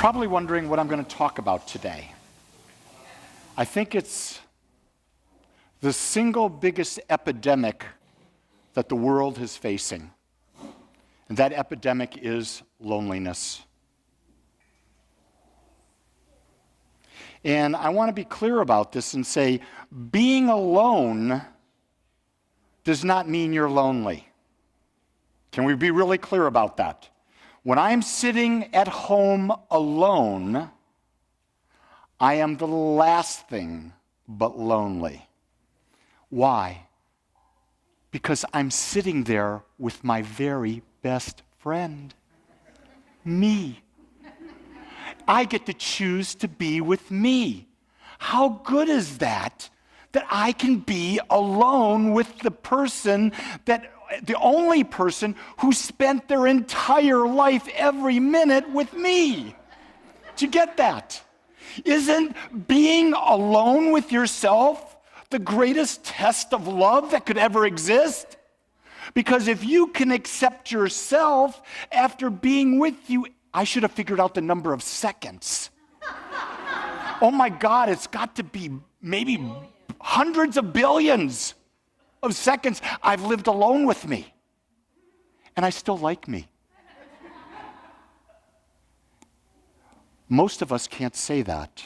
Probably wondering what I'm going to talk about today. I think it's the single biggest epidemic that the world is facing. And that epidemic is loneliness. And I want to be clear about this and say, being alone does not mean you're lonely. Can we be really clear about that? When I'm sitting at home alone, I am the last thing but lonely. Why? Because I'm sitting there with my very best friend, me. I get to choose to be with me. How good is that? That I can be alone with the only person who spent their entire life every minute with me. Do you get that? Isn't being alone with yourself the greatest test of love that could ever exist? Because if you can accept yourself after being with you, I should have figured out the number of seconds. Oh my God, it's got to be maybe hundreds of billions of seconds I've lived alone with me. And I still like me. Most of us can't say that.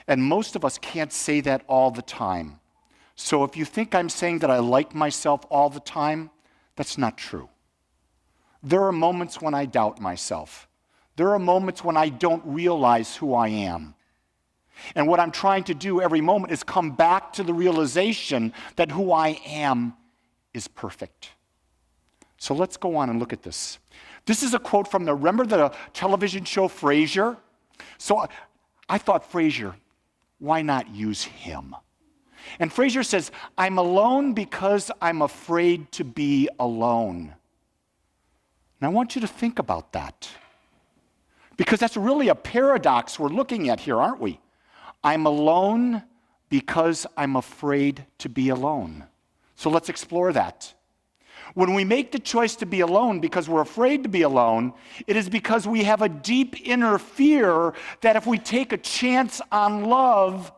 And most of us can't say that all the time. So if you think I'm saying that I like myself all the time, that's not true. There are moments when I doubt myself. There are moments when I don't realize who I am. And what I'm trying to do every moment is come back to the realization that who I am is perfect. So let's go on and look at this. This is a quote from remember the television show Frasier? So I thought, Frasier, why not use him? And Frasier says, I'm alone because I'm afraid to be alone. And I want you to think about that. Because that's really a paradox we're looking at here, aren't we? I'm alone because I'm afraid to be alone. So let's explore that. When we make the choice to be alone because we're afraid to be alone, it is because we have a deep inner fear that if we take a chance on love,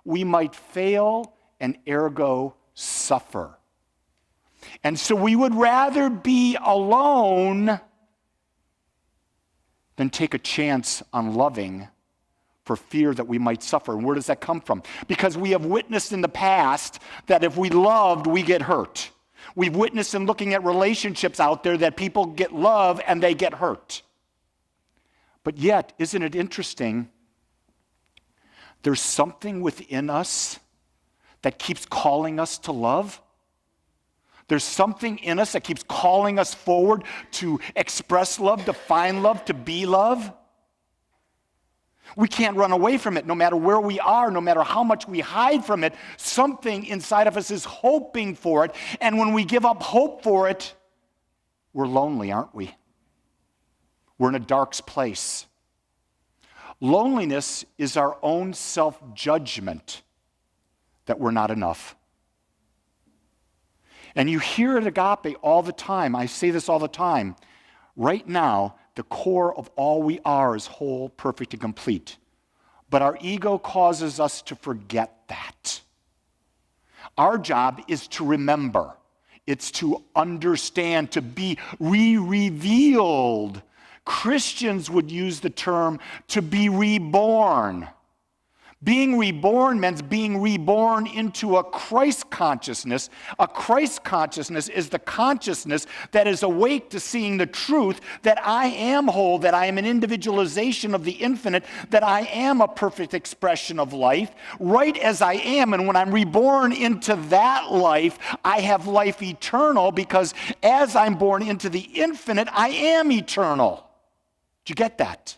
we might fail and ergo suffer. And so we would rather be alone than take a chance on loving for fear that we might suffer. And where does that come from? Because we have witnessed in the past that if we loved, we get hurt. We've witnessed in looking at relationships out there that people get love and they get hurt. But yet, isn't it interesting? There's something within us that keeps calling us to love. There's something in us that keeps calling us forward to express love, to find love, to be love. We can't run away from it no matter where we are, no matter how much we hide from it. Something inside of us is hoping for it. And when we give up hope for it, we're lonely, aren't we? We're in a dark place. Loneliness is our own self-judgment that we're not enough. And you hear at Agape all the time. I say this all the time. Right now, the core of all we are is whole, perfect, and complete. But our ego causes us to forget that. Our job is to remember. It's to understand, to be re-revealed. Christians would use the term to be reborn. Being reborn means being reborn into a Christ consciousness. A Christ consciousness is the consciousness that is awake to seeing the truth that I am whole, that I am an individualization of the infinite, that I am a perfect expression of life, right as I am. And when I'm reborn into that life, I have life eternal because as I'm born into the infinite, I am eternal. Do you get that?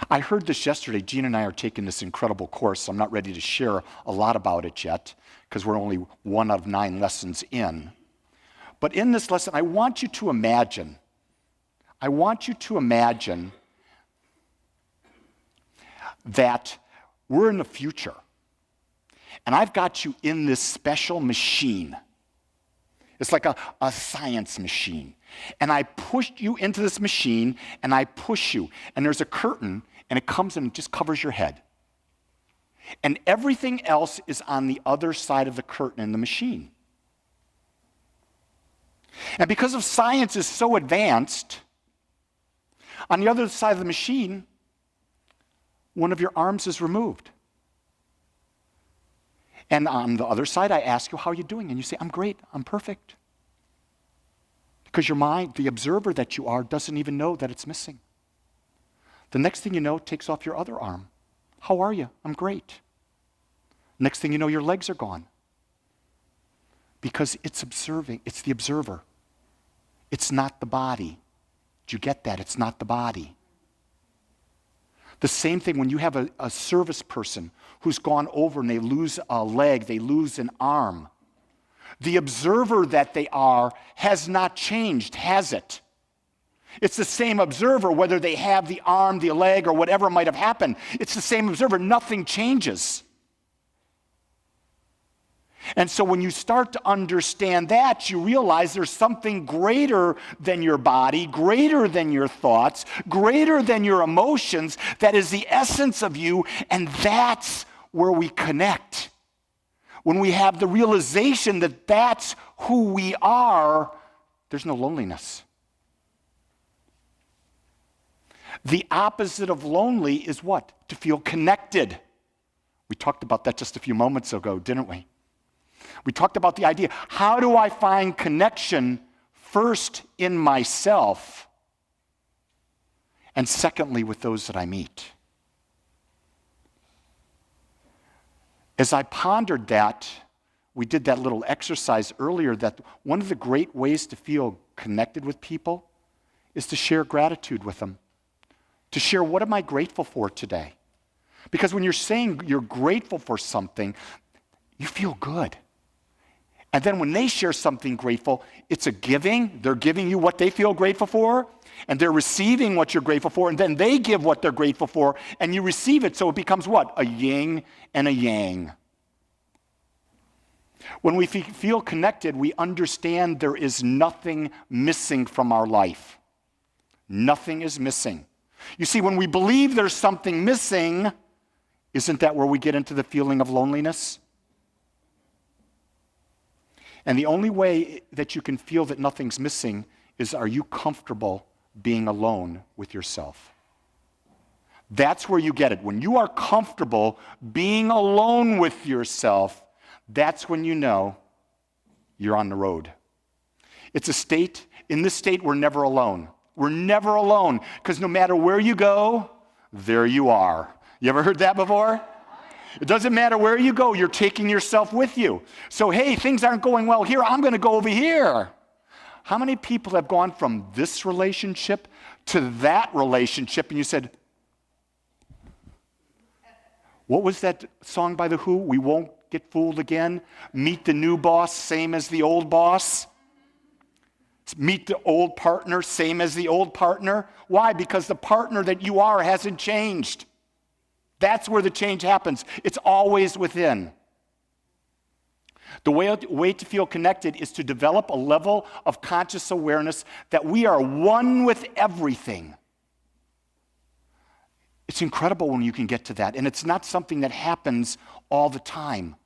I heard this yesterday. Gene and I are taking this incredible course. I'm not ready to share a lot about it yet because we're only 1 out of 9 lessons in. But in this lesson, I want you to imagine that we're in the future. And I've got you in this special machine. It's like a science machine. And I pushed you into this machine, and I push you. And there's a curtain, and it comes and just covers your head. And everything else is on the other side of the curtain in the machine. And because of science is so advanced, on the other side of the machine, one of your arms is removed. And on the other side, I ask you, how are you doing? And you say, I'm great, I'm perfect. Because your mind, the observer that you are, doesn't even know that it's missing. The next thing you know, it takes off your other arm. How are you? I'm great. Next thing you know, your legs are gone. Because it's observing, it's the observer. It's not the body. Did you get that? It's not the body. The same thing when you have a service person who's gone over and they lose a leg, they lose an arm. The observer that they are has not changed, has it? It's the same observer, whether they have the arm, the leg, or whatever might have happened. It's the same observer. Nothing changes. And so when you start to understand that, you realize there's something greater than your body, greater than your thoughts, greater than your emotions, that is the essence of you, and that's where we connect. When we have the realization that that's who we are, there's no loneliness. The opposite of lonely is what? To feel connected. We talked about that just a few moments ago, didn't we? We talked about the idea, how do I find connection first in myself, and secondly with those that I meet? As I pondered that, we did that little exercise earlier, that one of the great ways to feel connected with people is to share gratitude with them. To share, what am I grateful for today? Because when you're saying you're grateful for something, you feel good. And then when they share something grateful, it's a giving. They're giving you what they feel grateful for, and they're receiving what you're grateful for, and then they give what they're grateful for, and you receive it, so it becomes what? A yin and a yang. When we feel connected, we understand there is nothing missing from our life. Nothing is missing. You see, when we believe there's something missing, isn't that where we get into the feeling of loneliness? And the only way that you can feel that nothing's missing is, are you comfortable being alone with yourself? That's where you get it. When you are comfortable being alone with yourself, that's when you know you're on the road. It's a state, in this state, we're never alone. We're never alone, because no matter where you go, there you are. You ever heard that before? It doesn't matter where you go, you're taking yourself with you. So, hey, things aren't going well here, I'm going to go over here. How many people have gone from this relationship to that relationship, and you said, what was that song by The Who? We won't get fooled again. Meet the new boss, same as the old boss. Meet the old partner, same as the old partner. Why? Because the partner that you are hasn't changed. That's where the change happens. It's always within. The way to feel connected is to develop a level of conscious awareness that we are one with everything. It's incredible when you can get to that. And it's not something that happens all the time.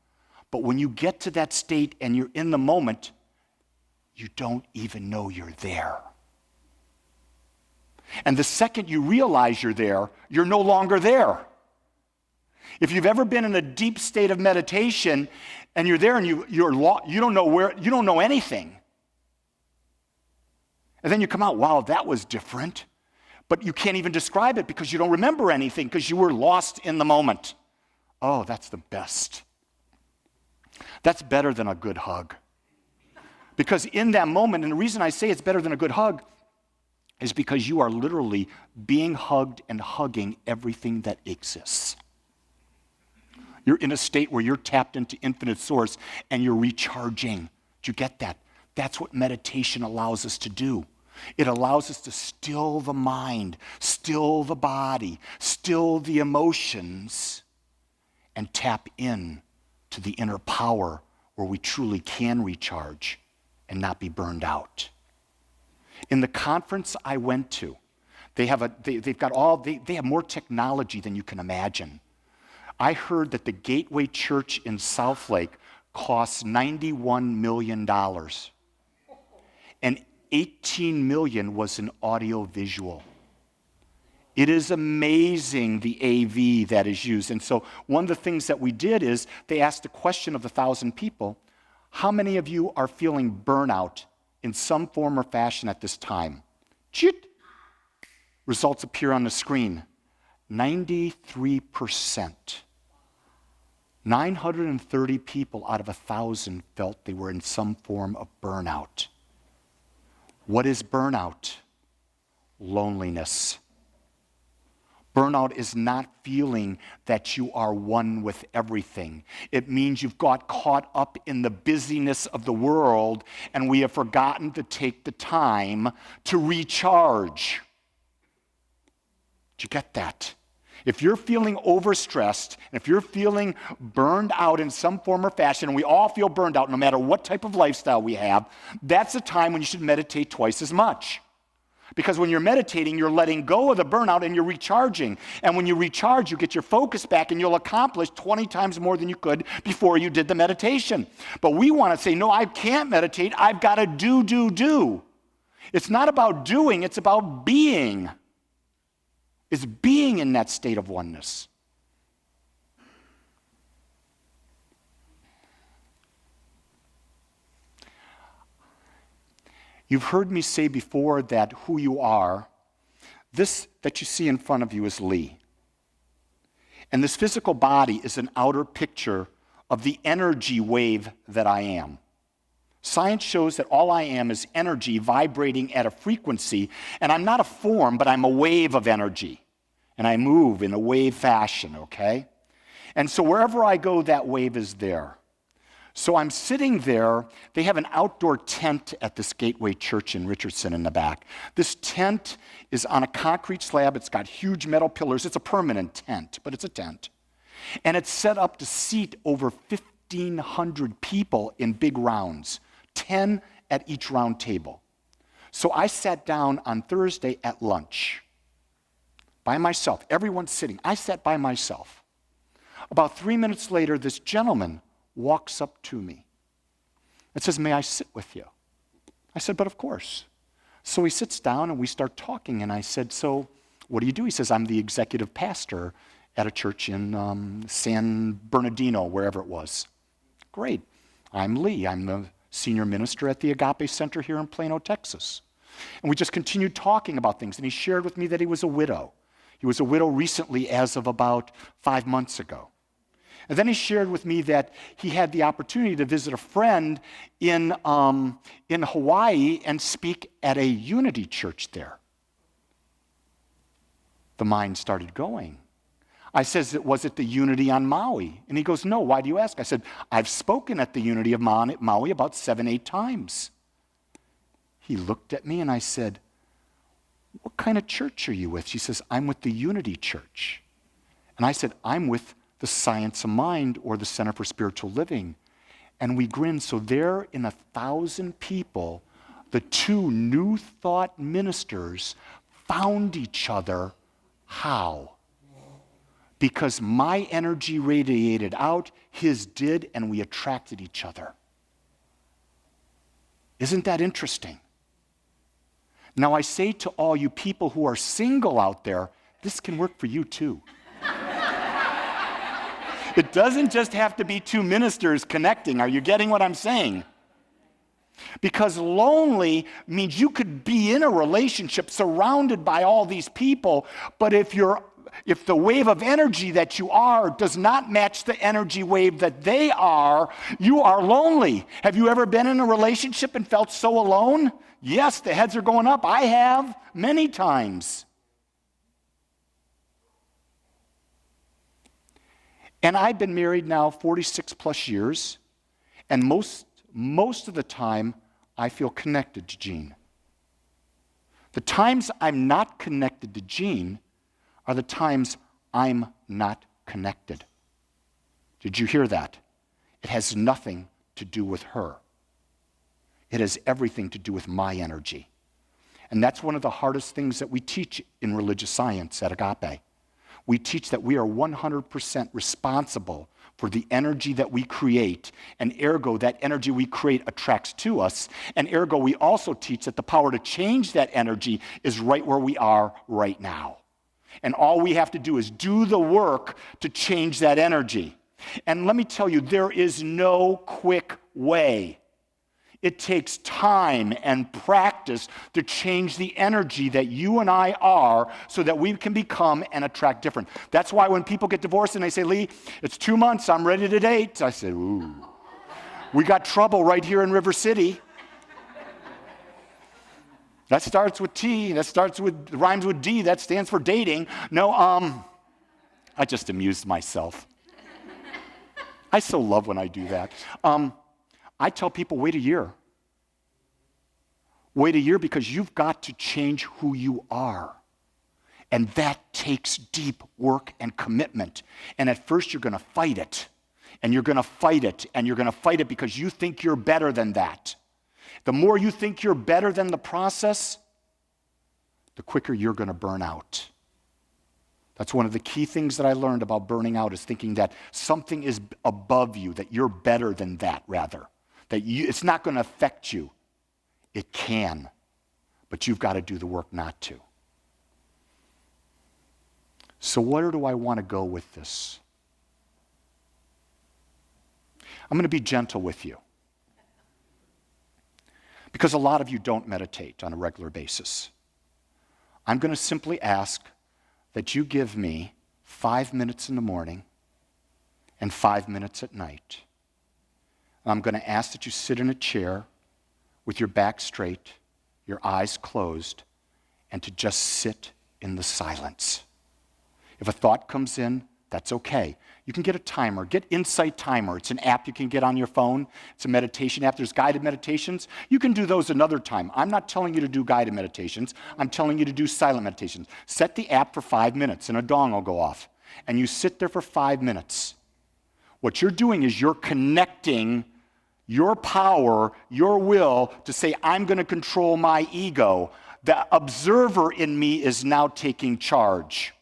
But when you get to that state and you're in the moment, you don't even know you're there. And the second you realize you're there, you're no longer there. If you've ever been in a deep state of meditation and you're there and you don't know anything. And then you come out, wow, that was different. But you can't even describe it because you don't remember anything because you were lost in the moment. Oh, that's the best. That's better than a good hug. Because in that moment, and the reason I say it's better than a good hug is because you are literally being hugged and hugging everything that exists. You're in a state where you're tapped into infinite source and you're recharging. Do you get that? That's what meditation allows us to do. It allows us to still the mind, still the body, still the emotions, and tap in to the inner power where we truly can recharge and not be burned out. In the conference I went to, they have more technology than you can imagine. I heard that the Gateway Church in Southlake costs $91 million. And $18 million was an audio visual. It is amazing the AV that is used. And so one of the things that we did is they asked the question of the 1,000 people, how many of you are feeling burnout in some form or fashion at this time? Chit! Results appear on the screen. 93%. 930 people out of 1,000 felt they were in some form of burnout. What is burnout? Loneliness. Burnout is not feeling that you are one with everything. It means you've got caught up in the busyness of the world and we have forgotten to take the time to recharge. Did you get that? If you're feeling overstressed, and if you're feeling burned out in some form or fashion, and we all feel burned out no matter what type of lifestyle we have, that's a time when you should meditate twice as much. Because when you're meditating, you're letting go of the burnout and you're recharging. And when you recharge, you get your focus back and you'll accomplish 20 times more than you could before you did the meditation. But we want to say, no, I can't meditate. I've got to do. It's not about doing, it's about being. It's being in that state of oneness. You've heard me say before that who you are, this that you see in front of you is Lee. And this physical body is an outer picture of the energy wave that I am. Science shows that all I am is energy vibrating at a frequency, and I'm not a form, but I'm a wave of energy. And I move in a wave fashion, okay? And so wherever I go, that wave is there. So I'm sitting there. They have an outdoor tent at this Gateway Church in Richardson in the back. This tent is on a concrete slab. It's got huge metal pillars. It's a permanent tent, but it's a tent. And it's set up to seat over 1,500 people in big rounds, 10 at each round table. So I sat down on Thursday at lunch by myself. Everyone's sitting. I sat by myself. About 3 minutes later, this gentleman walks up to me and says, "May I sit with you?" I said, "But of course." So he sits down and we start talking, and I said, "So what do you do?" He says, "I'm the executive pastor at a church in San Bernardino," wherever it was. "Great. I'm Lee. I'm the senior minister at the Agape Center here in Plano, Texas." And we just continued talking about things, and he shared with me that he was a widow. He was a widow recently as of about 5 months ago. And then he shared with me that he had the opportunity to visit a friend in Hawaii and speak at a unity church there. The mind started going. I said, "Was it the unity on Maui?" And he goes, "No, why do you ask?" I said, "I've spoken at the unity of Maui about 7-8 times. He looked at me and I said, "What kind of church are you with?" She says, "I'm with the Unity Church." And I said, "I'm with the Science of Mind or the Center for Spiritual Living." And we grinned. So there in 1,000 people, the two New Thought ministers found each other. How? Because my energy radiated out, his did, and we attracted each other. Isn't that interesting? Now I say to all you people who are single out there, this can work for you too. It doesn't just have to be two ministers connecting. Are you getting what I'm saying? Because lonely means you could be in a relationship surrounded by all these people, but if the wave of energy that you are does not match the energy wave that they are, you are lonely. Have you ever been in a relationship and felt so alone? Yes, the heads are going up. I have many times. And I've been married now 46 plus years, and most of the time I feel connected to Jean. The times I'm not connected to Jean are the times I'm not connected. Did you hear that? It has nothing to do with her. It has everything to do with my energy. And that's one of the hardest things that we teach in religious science at Agape. We teach that we are 100% responsible for the energy that we create, and ergo, that energy we create attracts to us, and ergo, we also teach that the power to change that energy is right where we are right now. And all we have to do is do the work to change that energy. And let me tell you, there is no quick way. It takes time and practice to change the energy that you and I are so that we can become and attract different. That's why when people get divorced and they say, Lee, it's 2 months, I'm ready to date. I say, ooh, we got trouble right here in River City. That starts with T, rhymes with D, that stands for dating. No, I just amused myself. I so love when I do that. I tell people, wait a year. Wait a year because you've got to change who you are. And that takes deep work and commitment. And at first you're going to fight it. And you're going to fight it. And you're going to fight it because you think you're better than that. The more you think you're better than the process, the quicker you're going to burn out. That's one of the key things that I learned about burning out is thinking that something is above you, that you're better than that, rather. That it's not going to affect you. It can, but you've got to do the work not to. So where do I want to go with this? I'm going to be gentle with you. Because a lot of you don't meditate on a regular basis. I'm going to simply ask that you give me 5 minutes in the morning and 5 minutes at night. I'm going to ask that you sit in a chair with your back straight, your eyes closed, and to just sit in the silence. If a thought comes in, that's okay. You can get a timer. Get Insight Timer. It's an app you can get on your phone. It's a meditation app. There's guided meditations. You can do those another time. I'm not telling you to do guided meditations. I'm telling you to do silent meditations. Set the app for 5 minutes, and a gong will go off. And you sit there for 5 minutes. What you're doing is you're connecting your power, your will to say, I'm going to control my ego. The observer in me is now taking charge.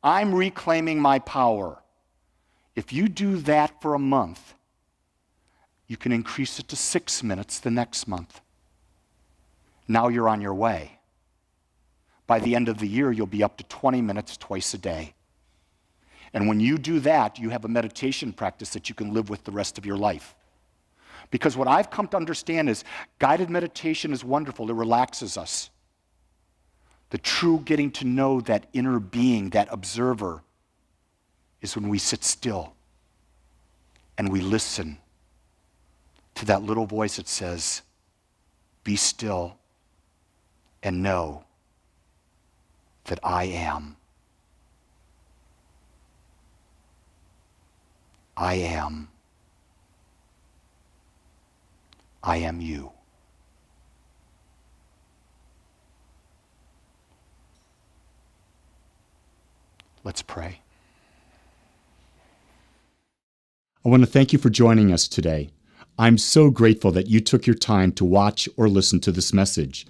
I'm reclaiming my power. If you do that for a month, you can increase it to 6 minutes the next month. Now you're on your way. By the end of the year, you'll be up to 20 minutes twice a day. And when you do that, you have a meditation practice that you can live with the rest of your life. Because what I've come to understand is guided meditation is wonderful. It relaxes us. The true getting to know that inner being, that observer, is when we sit still and we listen to that little voice that says, be still and know that I am. I am. I am you. Let's pray. I want to thank you for joining us today. I'm so grateful that you took your time to watch or listen to this message.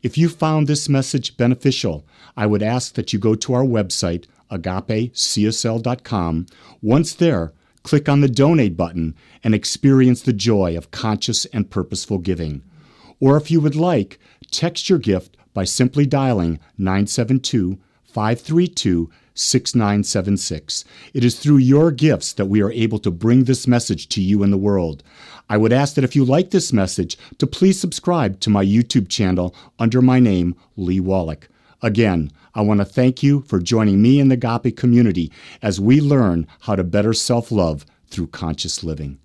If you found this message beneficial, I would ask that you go to our website, agapecsl.com. Once there, click on the donate button and experience the joy of conscious and purposeful giving. Or if you would like, text your gift by simply dialing 972-532-6976. It is through your gifts that we are able to bring this message to you in the world. I would ask that if you like this message, to please subscribe to my YouTube channel under my name, Lee Wolak. Again, I want to thank you for joining me in the Agape community as we learn how to better self-love through conscious living.